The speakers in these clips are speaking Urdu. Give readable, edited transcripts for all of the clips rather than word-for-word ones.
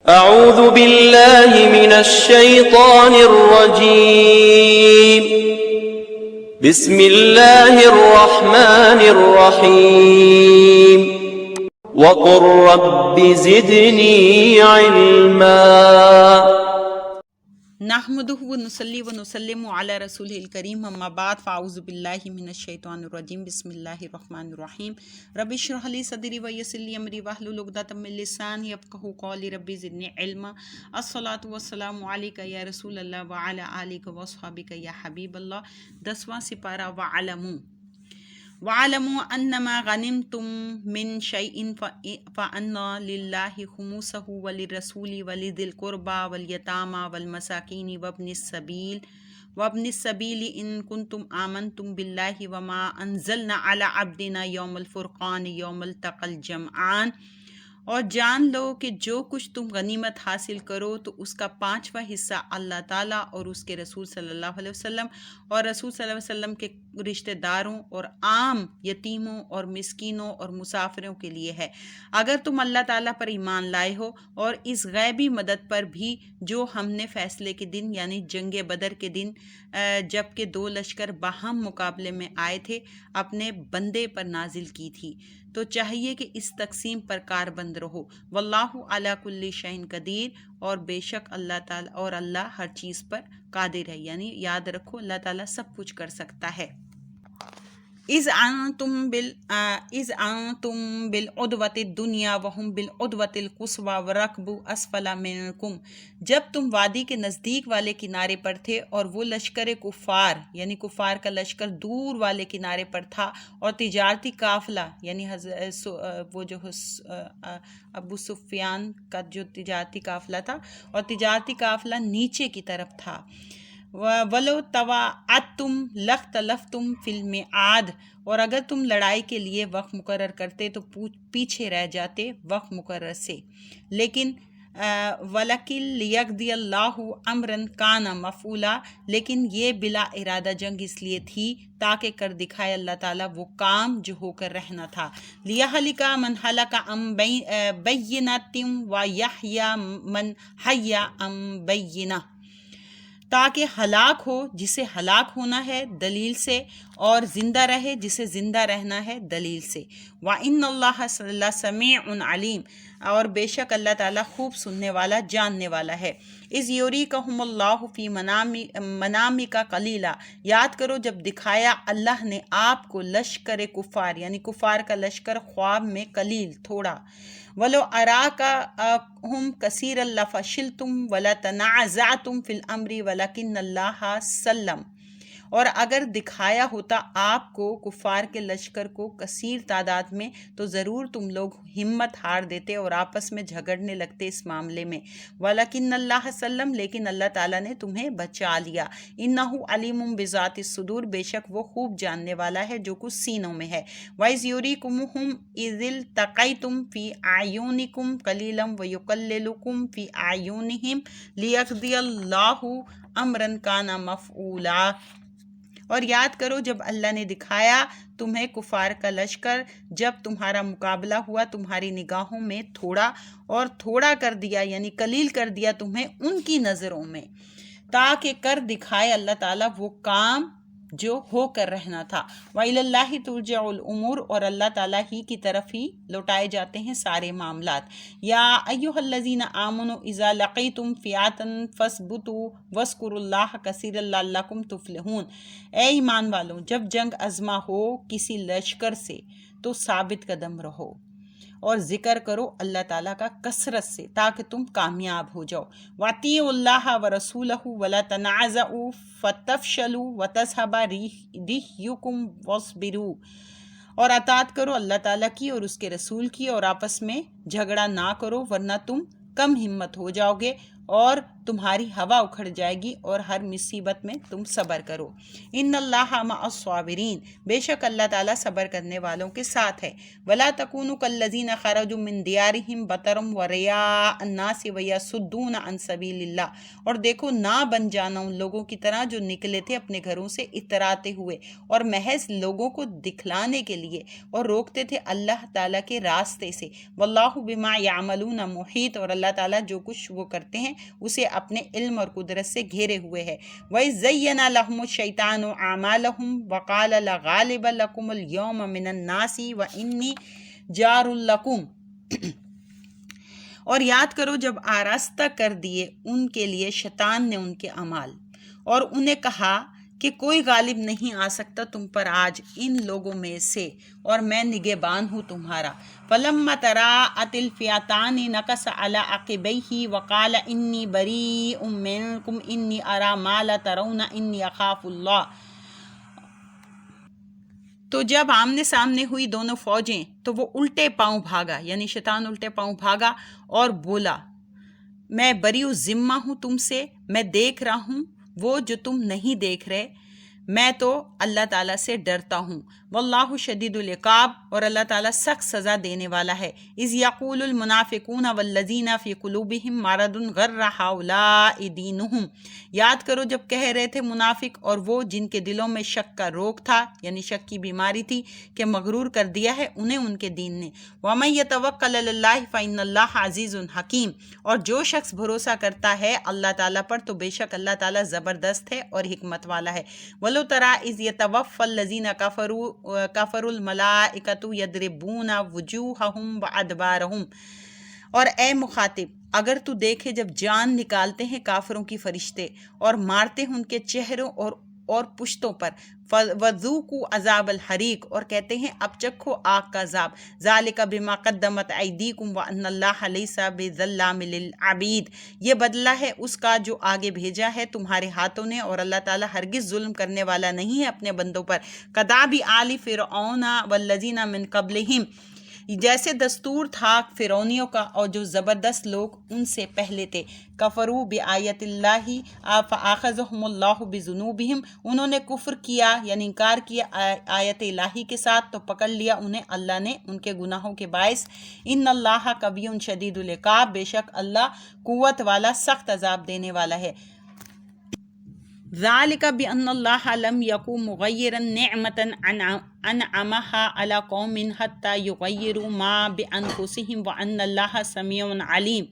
اعوذ باللہ من الشیطان الرجیم بسم اللہ الرحمن الرحیم وقل رب زدنی علما نحمده ونصلي ونسلم على رسوله الكريم اما بعد فاعوذ بالله من الشیطان الرجیم بسم اللہ الرحمن الرحیم رب اشرح لي صدری ویسر لي امری واحلل عقدۃ من لسانی یفقهوا قولی رب زدنی علما الصلاۃ والسلام علیک یا رسول اللہ وعلی آلک واصحابک یا حبیب اللہ 10واں سپارہ وَعَلَمُوا أَنَّمَا غَنِمْتُم مِّن شَيْءٍ فَأَنَّ لِلَّهِ خُمُسَهُ وَلِلرَّسُولِ وَلِذِي الْقُرْبَى وَالْيَتَامَى وَالْمَسَاكِينِ وَابْنِ السَّبِيلِ إِن كُنتُمْ آمَنتُم بِاللَّهِ وَمَا أَنزَلْنَا عَلَىٰ عَبْدِنَا يَوْمَ الْفُرْقَانِ يَوْمَ الْتَقَى الْجَمْعَانِ، اور جان لو کہ جو کچھ تم غنیمت حاصل کرو تو اس کا 5واں حصہ اللہ تعالیٰ اور اس کے رسول صلی اللہ علیہ وسلم اور رسول صلی اللہ علیہ وسلم کے رشتہ داروں اور عام یتیموں اور مسکینوں اور مسافروں کے لیے ہے، اگر تم اللہ تعالیٰ پر ایمان لائے ہو اور اس غیبی مدد پر بھی جو ہم نے فیصلے کے دن یعنی جنگ بدر کے دن جب کہ 2 لشکر باہم مقابلے میں آئے تھے اپنے بندے پر نازل کی تھی، تو چاہیے کہ اس تقسیم پر کاربند رہو۔ واللہ علی کل شیء قدیر، اور بے شک اللہ تعالیٰ اور اللہ ہر چیز پر قادر ہے، یعنی یاد رکھو اللہ تعالیٰ سب کچھ کر سکتا ہے۔ اذ انتم بالعدوۃ الدنیا وهم بالعدوۃ القصوی والرکب اسفل منکم، جب تم وادی کے نزدیک والے کنارے پر تھے اور وہ لشکر کفار یعنی کفار کا لشکر دور والے کنارے پر تھا، اور تجارتی قافلہ یعنی وہ جو ابو سفیان کا جو تجارتی قافلہ تھا اور تجارتی قافلہ نیچے کی طرف تھا، وَلَوْ تَوَاعَدْتُمْ لَاخْتَلَفْتُمْ فِي الْمِيعَادِ، اور اگر تم لڑائی کے لیے وقت مقرر کرتے تو پیچھے رہ جاتے وقت مقرر سے، لیکن وَلَكِنْ لِيَقْضِيَ اللَّهُ أَمْرًا كَانَ مَفْعُولًا، لیکن یہ بلا ارادہ جنگ اس لیے تھی تاکہ کر دکھائے اللہ تعالیٰ وہ کام جو ہو کر رہنا تھا، لِيَهْلِكَ مَنْ هَلَكَ عَنْ بَيِّنَةٍ وَيَحْيَىٰ مَنْ حَيَّ عَنْ بَيِّنَةٍ، تاکہ ہلاک ہو جسے ہلاک ہونا ہے دلیل سے، اور زندہ رہے جسے زندہ رہنا ہے دلیل سے۔ وَإِنَّ اللَّهَ لَسَمِيعٌ عَلِيمٌ، اور بے شک اللہ تعالیٰ خوب سننے والا جاننے والا ہے۔ اِذْ يُرِيكَهُمُ اللَّهُ فِي مَنَامِكَ قَلِيلًا، یاد کرو جب دکھایا اللہ نے آپ کو لشکر کفار یعنی کفار کا لشکر خواب میں قلیل تھوڑا، وَلَوْ أَرَاكَهُمْ كَثِيرًا لَفَشِلْتُمْ وَلَتَنَازَعْتُمْ فِي الْأَمْرِ وَلَكِنَّ اللَّهَ سَلَّمَ، اور اگر دکھایا ہوتا آپ کو کفار کے لشکر کو کثیر تعداد میں تو ضرور تم لوگ ہمت ہار دیتے اور آپس میں جھگڑنے لگتے اس معاملے میں، وَلَكِنَّ اللَّهَ سَلَّمَ، لیکن اللہ تعالیٰ نے تمہیں بچا لیا۔ إِنَّهُ عَلِيمٌ بِذَاتِ الصُّدُورِ، بے شک وہ خوب جاننے والا ہے جو کچھ سینوں میں ہے۔ وَإِذْ يُرِيكُمُهُمْ إِذِ الْتَقَيْتُمْ فِي أَعْيُنِكُمْ قَلِيلًا وَيُقَلِّلُكُمْ فِي أَعْيُنِهِمْ لِيَقْضِيَ اللَّهُ أَمْرًا كَانَ مَفْعُولًا، اور یاد کرو جب اللہ نے دکھایا تمہیں کفار کا لشکر جب تمہارا مقابلہ ہوا تمہاری نگاہوں میں تھوڑا، اور تھوڑا کر دیا یعنی قلیل کر دیا تمہیں ان کی نظروں میں، تاکہ کر دکھائے اللہ تعالیٰ وہ کام جو ہو کر رہنا تھا۔ وَإِلَى اللَّهِ تُرْجَعُ الْأُمُورُ، اور اللہ تعالیٰ ہی کی طرف ہی لوٹائے جاتے ہیں سارے معاملات۔ یا ایھا الذین آمنوا اذا لقیتم فئۃ فاثبتوا واذکروا اللہ کثیرا لعلکم تفلحون، اے ایمان والوں جب جنگ عظمہ ہو کسی لشکر سے تو ثابت قدم رہو اور ذکر کرو اللہ تعالیٰ کا کثرت سے تاکہ تم کامیاب ہو جاؤ۔ وَأَطِیعُوا اللَّهَ وَرَسُولَهُ وَلَا تَنَازَعُوا فَتَفْشَلُوا وَتَذْهَبَ رِيحُكُمْ وَاصْبِرُوا، اور اطاعت کرو اللہ تعالیٰ کی اور اس کے رسول کی، اور آپس میں جھگڑا نہ کرو ورنہ تم کم ہمت ہو جاؤ گے، اور تمہاری ہوا اکھڑ جائے گی اور ہر مصیبت میں تم صبر کرو۔ ان اللہ مع الصابرین، بے شک اللہ تعالیٰ صبر کرنے والوں کے ساتھ ہے۔ ولا تکونوا کالذین خرجوا من دیارہم بطرا ورئاء الناس ویصدون عن سبیل اللہ، اور دیکھو نہ بن جانا ان لوگوں کی طرح جو نکلے تھے اپنے گھروں سے اتراتے ہوئے اور محض لوگوں کو دکھلانے کے لیے، اور روکتے تھے اللہ تعالیٰ کے راستے سے۔ واللہ بما یعملون محیط، اور اللہ تعالیٰ جو کچھ وہ کرتے ہیں اسے اپنے علم اور قدرت سے گھیرے ہوئے ہے۔ وَإِذْ زَيَّنَ لَهُمُ الشَّيْطَانُ أَعْمَالَهُمْ وَقَالَ لَا غَالِبَ لَكُمُ الْيَوْمَ مِنَ النَّاسِ وَإِنِّي جَارٌ لَكُمْ، اور یاد کرو جب آراستہ کر دیے ان کے لیے شیطان نے ان کے اعمال، اور انہیں کہا کہ کوئی غالب نہیں آ سکتا تم پر آج ان لوگوں میں سے، اور میں نگہبان ہوں تمہارا۔ فَلَمَّا تَرَاءَتِ الْفِئَتَانِ نَكَصَ عَلَىٰ عَقِبَيْهِ وَقَالَ إِنِّي بَرِيءٌ مِّنكُمْ إِنِّي أَرَىٰ مَا لَا تَرَوْنَ إِنِّي أَخَافُ اللَّهَ۔ تو جب آمنے سامنے ہوئی دونوں فوجیں تو وہ الٹے پاؤں بھاگا، یعنی شیطان الٹے پاؤں بھاگا اور بولا میں بری و ذمہ ہوں تم سے، میں دیکھ رہا ہوں وہ جو تم نہیں دیکھ رہے، میں تو اللہ تعالیٰ سے ڈرتا ہوں۔ واللہ شدید العقاب، اور اللہ تعالیٰ سخت سزا دینے والا ہے۔ اذ یقول المنافقون والذین فی قلوبہم مرض غر ہؤلاء دینہم، یاد کرو جب کہہ رہے تھے منافق اور وہ جن کے دلوں میں شک کا روگ تھا، یعنی شک کی بیماری تھی کہ مغرور کر دیا ہے انہیں ان کے دین نے۔ ومن یتوکل علی اللہ فإن اللہ عزیز حکیم، اور جو شخص بھروسہ کرتا ہے اللہ تعالیٰ پر تو بے شک اللہ تعالیٰ زبردست ہے اور حکمت والا ہے۔ وَلَوْ تَرَىٰ إِذْ يَتَوَفَّى الَّذِينَ كَفَرُوا الْمَلَائِكَةُ يَضْرِبُونَ وُجُوهَهُمْ وَأَدْبَارَهُمْ، اور اے مخاطب اگر تو دیکھے جب جان نکالتے ہیں کافروں کی فرشتے اور مارتے ہیں ان کے چہروں اور پشتوں پر، وَذُوقُوا عَذَابَ الْحَرِيقِ، اور کہتے ہیں اب چکھو آگ کا عذاب، ذَلِكَ بِمَا قَدَّمَتْ أَيْدِيكُمْ وَأَنَّ اللَّهَ لَيْسَ بِظَلَّامٍ لِّلْعَبِيدِ، یہ بدلہ ہے اس کا جو آگے بھیجا ہے تمہارے ہاتھوں نے، اور اللہ تعالیٰ ہرگز ظلم کرنے والا نہیں ہے اپنے بندوں پر۔ كَدَابِ آلِ فِرْعَوْنَ وَالَّذِينَ مِن قَبْلِهِمْ، جیسے دستور تھا فرعونیوں کا اور جو زبردست لوگ ان سے پہلے تھے۔ کفروا بآیت اللہ فآخذہم اللہ بذنوبہم، انہوں نے کفر کیا یعنی انکار کیا آیت الہی کے ساتھ تو پکڑ لیا انہیں اللہ نے ان کے گناہوں کے باعث۔ ان اللہ قوی شدید العقاب، بے شک اللہ قوت والا سخت عذاب دینے والا ہے۔ ذالک بأن اللہ لم یکن مغیرا نعمتا انعمها علی قوم حتی یغیروا ما بانفسہم وان اللہ سمیع علیم،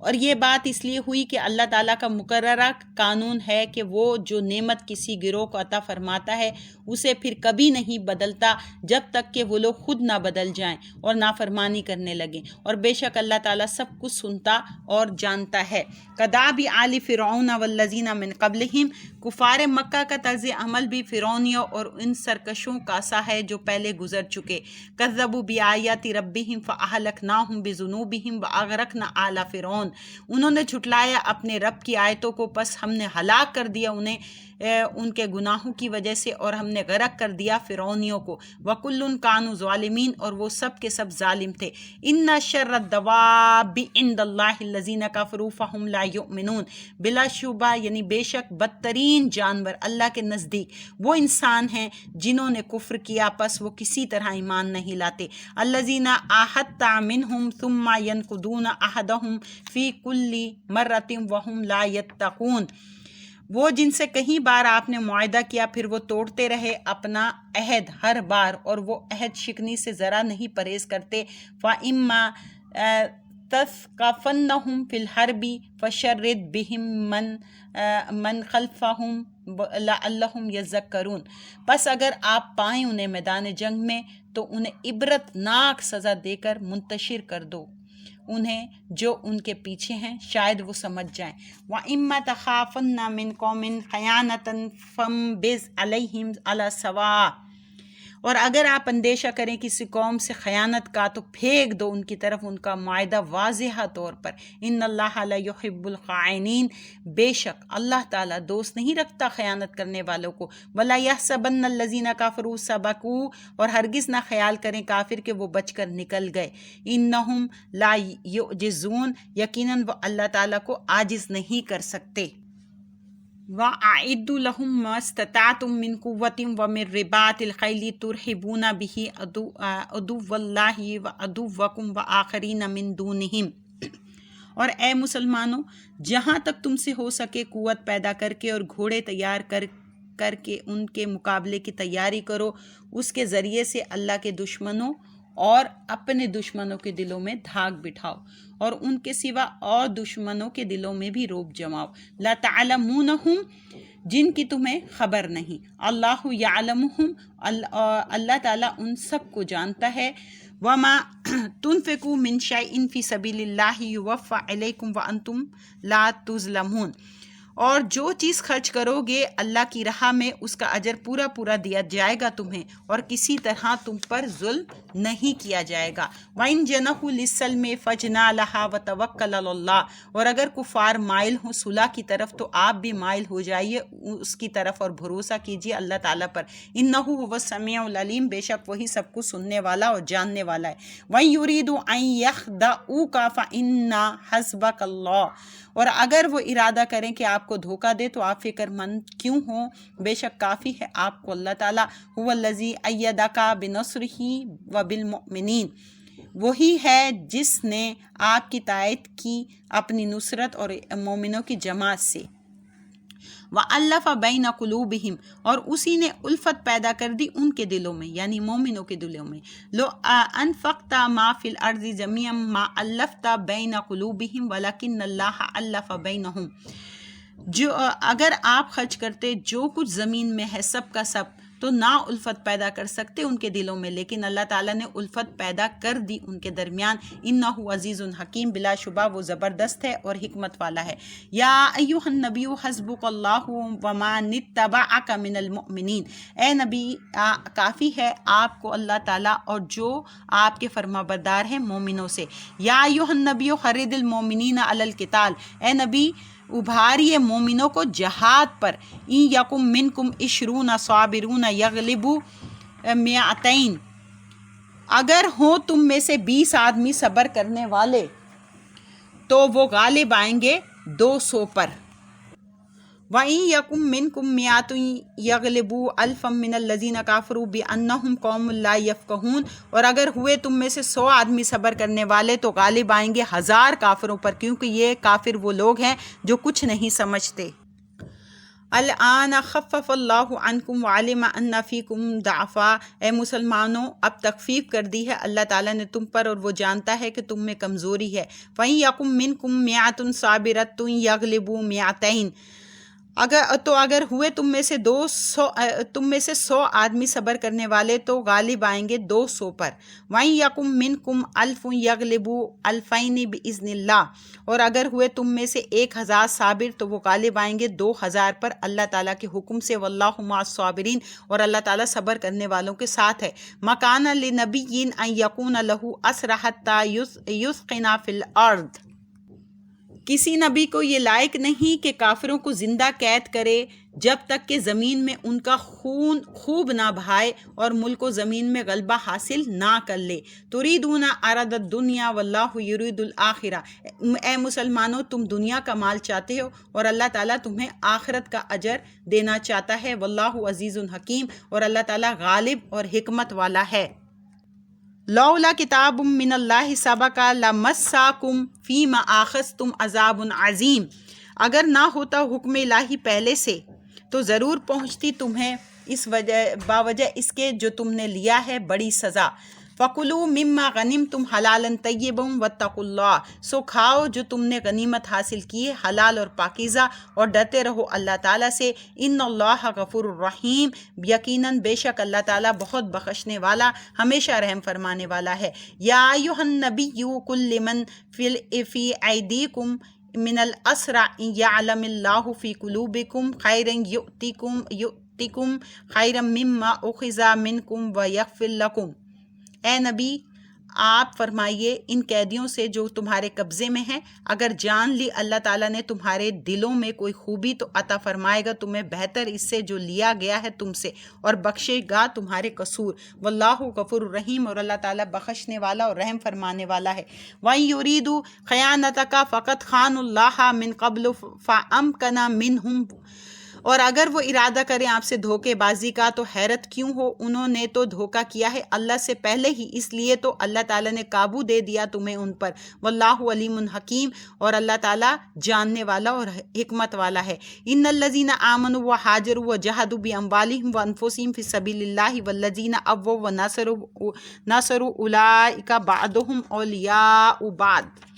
اور یہ بات اس لیے ہوئی کہ اللہ تعالیٰ کا مقررہ قانون ہے کہ وہ جو نعمت کسی گروہ کو عطا فرماتا ہے اسے پھر کبھی نہیں بدلتا جب تک کہ وہ لوگ خود نہ بدل جائیں اور نافرمانی کرنے لگیں، اور بے شک اللہ تعالیٰ سب کچھ سنتا اور جانتا ہے۔ کداب آل فرعون والذین من قبلہم، کفار مکہ کا طرز عمل بھی فرعونیوں اور ان سرکشوں کا سا ہے جو پہلے گزر چکے۔ کذبوا بآیات ربہم فأہلکناہم بذنوبہم وأغرقنا آل فرعون، انہوں نے جھٹلایا اپنے رب کی آیتوں کو پس ہم نے ہلاک کر دیا انہیں ان کے گناہوں کی وجہ سے، اور ہم نے غرق کر دیا فرعونیوں کو۔ وَكُلٌّ كَانُوا ظَالِمِينَ، اور وہ سب کے سب ظالم تھے۔ إِنَّ شَرَّ الدَّوَابِّ عِندَ اللَّهِ الَّذِينَ كَفَرُوا فَهُمْ لَا يُؤْمِنُونَ، بلا شبہ یعنی بے شک بدترین جانور اللہ کے نزدیک وہ انسان ہیں جنہوں نے کفر کیا پس وہ کسی طرح ایمان نہیں لاتے۔ الَّذِينَ عَاهَدتَّ مِنْهُمْ ثُمَّ يَنقُضُونَ عَهْدَهُمْ فِي كُلِّ مَرَّةٍ وَهُمْ لَا يَتَّقُونَ، وہ جن سے کہیں بار آپ نے معاہدہ کیا پھر وہ توڑتے رہے اپنا عہد ہر بار، اور وہ عہد شکنی سے ذرا نہیں پرہیز کرتے۔ فَإِمَّا تَثْقَفَنَّهُمْ فِي الْحَرْبِ فَشَرِّدْ بِهِمْ مَنْ خَلْفَهُمْ لَعَلَّهُمْ يَذَّكَّرُونَ، پس اگر آپ پائیں انہیں میدان جنگ میں تو انہیں عبرتناک سزا دے کر منتشر کر دو انہیں جو ان کے پیچھے ہیں، شاید وہ سمجھ جائیں۔ وَإِمَّا تَخَافُنَّ مِنْ قَوْمٍ خِيَانَةً فَانبِذْ عَلَيْهِمْ عَلَى سَوَاءٍ، اور اگر آپ اندیشہ کریں کسی قوم سے خیانت کا تو پھینک دو ان کی طرف ان کا معاہدہ واضح طور پر، ان اللہ لا یحب الخائنین، بے شک اللہ تعالیٰ دوست نہیں رکھتا خیانت کرنے والوں کو، ولا یحسبن الذین کفروا سبقوا، اور ہرگز نہ خیال کریں کافر کہ وہ بچ کر نکل گئے، انہم لا یعجزون، یقیناً وہ اللہ تعالیٰ کو عاجز نہیں کر سکتے۔ وَأَعِدُّوا لَهُم مَّا اسْتَطَعْتُم مِّن قُوَّةٍ وَمِن رِّبَاطِ الْخَيْلِ تُرْهِبُونَ بِهِ عَدُوَّ اللَّهِ وَعَدُوَّكُمْ وَآخَرِينَ مِن دُونِهِمْ، اور اے مسلمانوں جہاں تک تم سے ہو سکے قوت پیدا کر کے اور گھوڑے تیار کر کے ان کے مقابلے کی تیاری کرو، اس کے ذریعے سے اللہ کے دشمنوں اور اپنے دشمنوں کے دلوں میں دھاک بٹھاؤ، اور ان کے سوا اور دشمنوں کے دلوں میں بھی روب جماؤ، لا تعلمونہم، جن کی تمہیں خبر نہیں، اللہ یعلمہم، اللہ تعالیٰ ان سب کو جانتا ہے، وما تنفقوا من شیء فی سبیل اللہ یوفی الیکم وانتم لا تظلمون، اور جو چیز خرچ کرو گے اللہ کی راہ میں اس کا اجر پورا پورا دیا جائے گا تمہیں، اور کسی طرح تم پر ظلم نہیں کیا جائے گا۔ وَإِن جَنَحُوا لِلسَّلْمِ فَاجْنَحْ لَهَا وَتَوَكَّلْ عَلَى اللَّهِ، اور اگر کفار مائل ہوں صلح کی طرف تو آپ بھی مائل ہو جائیے اس کی طرف اور بھروسہ کیجیے اللہ تعالیٰ پر، إِنَّهُ هُوَ السَّمِيعُ الْعَلِيمُ، بے شک وہی سب کچھ سننے والا اور جاننے والا ہے۔ وَإِن يُرِيدُوا أَن يَخْدَعُوكَ فَإِنَّ حَسْبَكَ اللَّهُ، اور اگر وہ ارادہ کریں کہ آپ کو دھوکہ دے تو آپ فکر مند کیوں ہوں، بے شک کافی ہے آپ کو اللہ تعالیٰ، هُوَ الَّذِي أَيَّدَكَ بِنَصْرِهِ وَبِالْمُؤْمِنِينَ، وہی ہے جس نے آپ کی تائید کی اپنی نصرت اور مومنوں کی جماعت سے، وَأَلَّفَ بَيْنَ قُلُوبِهِمْ، اور اسی نے الفت پیدا کر دی ان کے دلوں میں یعنی مومنوں کے دلوں میں، لو انفقت ما فی الارض جميعا ما الفت بین قلوبہم ولکن اللہ الف بینہم، جو اگر آپ خرچ کرتے جو کچھ زمین میں ہے سب کا سب تو نہ الفت پیدا کر سکتے ان کے دلوں میں، لیکن اللہ تعالیٰ نے الفت پیدا کر دی ان کے درمیان، انہ عزیز حکیم، بلا شبہ وہ زبردست ہے اور حکمت والا ہے۔ یا ایھا النبی حسبک اللہ ومن اتبعک من المؤمنین، اے نبی کافی ہے آپ کو اللہ تعالیٰ اور جو آپ کے فرما بردار ہیں مومنوں سے۔ یا ایھا النبی حرض المؤمنین علی القتال، اے نبی ابھاریے مومنوں کو جہاد پر، ان یکم منکم 20 صابرون یغلبوا 200، اگر ہوں تم میں سے 20 آدمی صبر کرنے والے تو وہ غالب آئیں گے 200 پر۔ وَإِن يَكُن مِّنكُم مِّائَةٌ يَغْلِبُوا أَلْفًا مِّنَ الَّذِينَ كَفَرُوا بِأَنَّهُمْ قَوْمٌ لَّا يَفْقَهُونَ، اور اگر ہوئے تم میں سے 100 آدمی صبر کرنے والے تو غالب آئیں گے 1000 کافروں پر، کیونکہ یہ کافر وہ لوگ ہیں جو کچھ نہیں سمجھتے۔ الآن خفف اللہ عنکم وعلم ان فیکم ضعفا، اے مسلمانوں اب تخفیف کر دی ہے اللہ تعالیٰ نے تم پر اور وہ جانتا ہے کہ تم میں کمزوری ہے۔ فَإِن يَكُن مِّنكُم مِّائَةٌ صَابِرَةٌ يَغْلِبُوا 200، اگر ہوئے تم میں سے 100 آدمی صبر کرنے والے تو غالب آئیں گے 200 پر۔ وَإِن يَكُن مِّنكُمْ 1000 يَغْلِبُوا 2000 بِإِذْنِ اللَّهِ، اور اگر ہوئے تم میں سے 1000 صابر تو وہ غالب آئیں گے 2000 پر اللہ تعالیٰ کے حکم سے، وَاللَّهُ مَعَ الصَّابِرِينَ، اور اللہ تعالیٰ صبر کرنے والوں کے ساتھ ہے۔ مَا لِنَبِيٍّ أَن يَكُونَ لَهُ أَسْرَىٰ حَتَّىٰ يُثْخِنَ فِي الْأَرْضِ، کسی نبی کو یہ لائق نہیں کہ کافروں کو زندہ قید کرے جب تک کہ زمین میں ان کا خون خوب نہ بہائے اور ملک و زمین میں غلبہ حاصل نہ کر لے۔ تریدون عرض الدنیا واللہ یرید الآخرہ، اے مسلمانوں تم دنیا کا مال چاہتے ہو اور اللہ تعالیٰ تمہیں آخرت کا اجر دینا چاہتا ہے، واللہ عزیز حکیم، اور اللہ تعالیٰ غالب اور حکمت والا ہے۔ لولا کتاب من اللہ سبق لمساکم فیما آخذتم عذاب عظیم، اگر نہ ہوتا حکم الہی پہلے سے تو ضرور پہنچتی تمہیں اس باوجہ اس کے جو تم نے لیا ہے بڑی سزا۔ فَكُلُوا مِمَّا غَنِمْتُمْ حَلَالًا طَيِّبًا وَاتَّقُوا اللَّهَ، سو کھاؤ جو تم نے غنیمت حاصل کی ہے حلال اور پاکیزہ، اور ڈرتے رہو اللہ تعالیٰ سے۔ ان اللہ غفور الرحیم، یقیناً بے شک اللہ تعالیٰ بہت بخشنے والا ہمیشہ رحم فرمانے والا ہے۔ یا ایھا النبی قل لمن فی ایدیکم من الاسری ان یعلم اللہ فی قلوبکم خیرا یؤتکم یؤتکم خیرا مما اخذ منکم ویغفر لکم۔ اے نبی آپ فرمائیے ان قیدیوں سے جو تمہارے قبضے میں ہیں، اگر جان لی اللہ تعالیٰ نے تمہارے دلوں میں کوئی خوبی تو عطا فرمائے گا تمہیں بہتر اس سے جو لیا گیا ہے تم سے، اور بخشے گا تمہارے قصور۔ واللہ غفور الرحیم، اور اللہ تعالیٰ بخشنے والا اور رحم فرمانے والا ہے۔ وَإِن يُرِيدُوا خِيَانَتَكَ فَقَدْ خَانُوا اللَّهَ مِن قَبْلُ فَأَمْكَنَ مِنْهُمْ، اور اگر وہ ارادہ کریں آپ سے دھوکے بازی کا تو حیرت کیوں ہو، انہوں نے تو دھوکہ کیا ہے اللہ سے پہلے ہی، اس لیے تو اللہ تعالیٰ نے قابو دے دیا تمہیں ان پر۔ واللہ علیم حکیم، اور اللہ تعالیٰ جاننے والا اور حکمت والا ہے۔ ان الذین آمنوا وہاجروا وجاہدوا باموالہم وانفسہم فی سبیل اللہ والذین اووا ونصروا اولئک بعضهم اولیاء بعض،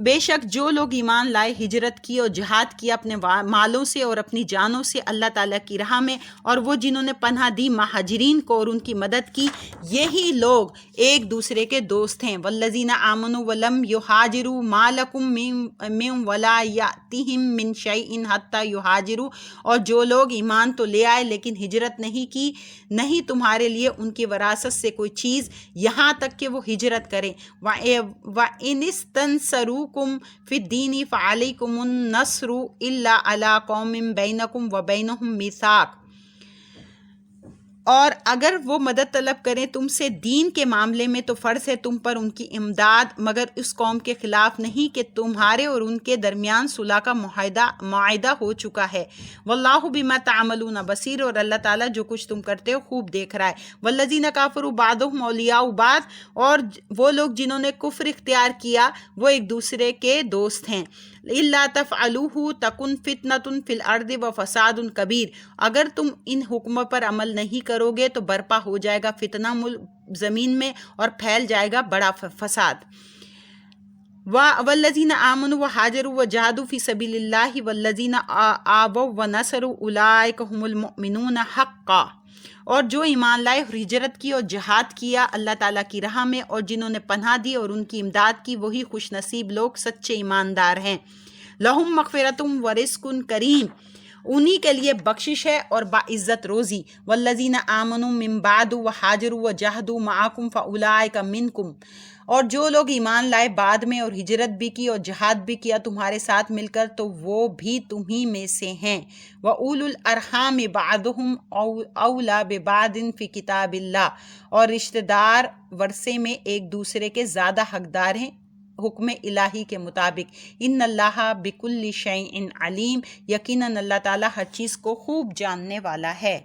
بے شک جو لوگ ایمان لائے، ہجرت کی اور جہاد کیا اپنے مالوں سے اور اپنی جانوں سے اللہ تعالیٰ کی راہ میں، اور وہ جنہوں نے پناہ دی مہاجرین کو اور ان کی مدد کی، یہی لوگ ایک دوسرے کے دوست ہیں۔ والذین آمنوا ولم یہاجروا ما لکم من ولایتہم من شیء حتی یہاجروا، اور جو لوگ ایمان تو لے آئے لیکن ہجرت نہیں کی، نہیں تمہارے لیے ان کی وراثت سے کوئی چیز یہاں تک کہ وہ ہجرت کریں۔ وَإِنِ اسْتَنْصَرُوكُمْ فِي الدِّينِ فَعَلَيْكُمُ النَّصْرُ إِلَّا عَلَىٰ قَوْمٍ بَيْنَكُمْ وَبَيْنَهُمْ مِيثَاقٌ، اور اگر وہ مدد طلب کریں تم سے دین کے معاملے میں تو فرض ہے تم پر ان کی امداد، مگر اس قوم کے خلاف نہیں کہ تمہارے اور ان کے درمیان صلح کا معاہدہ ہو چکا ہے۔ واللہ بما تعملون بصیر، اور اللہ تعالیٰ جو کچھ تم کرتے ہو خوب دیکھ رہا ہے۔ والذین کافروا بعضهم اولیاء بعض، اور وہ لوگ جنہوں نے کفر اختیار کیا وہ ایک دوسرے کے دوست ہیں۔ الا تفعلوہ تکن فتنۃ فی الارض وفساد کبیر، اگر تم ان حکموں پر عمل نہیں کرو گے تو برپا ہو جائے گا فتنہ زمین میں اور پھیل جائے گا بڑا فساد۔ والذین آمنوا وہاجروا وجاہدوا فی سبیل اللہ والذین آووا ونصروا اولئک هم المؤمنون حقا، اور جو ایمان لائے اور ہجرت کی اور جہاد کیا اللہ تعالیٰ کی راہ میں، اور جنہوں نے پناہ دی اور ان کی امداد کی، وہی خوش نصیب لوگ سچے ایماندار ہیں۔ لہم مغفرۃ ورزق کریم، انہی کے لیے بخشش ہے اور باعزت روزی۔ والذین آمنوا من بعد وہاجروا وجاہدوا معکم فاولئک منکم، اور جو لوگ ایمان لائے بعد میں اور ہجرت بھی کی اور جہاد بھی کیا تمہارے ساتھ مل کر تو وہ بھی تمہیں میں سے ہیں۔ وَأُولُو الْأَرْحَامِ بَعْضُهُمْ أَوْلَىٰ بِبَعْضٍ فِي کتاب اللہ، اور رشتہ دار ورثے میں ایک دوسرے کے زیادہ حقدار ہیں حکم الہی کے مطابق۔ ان اللہ بکل شیء علیم، یقیناً اللہ تعالیٰ ہر چیز کو خوب جاننے والا ہے۔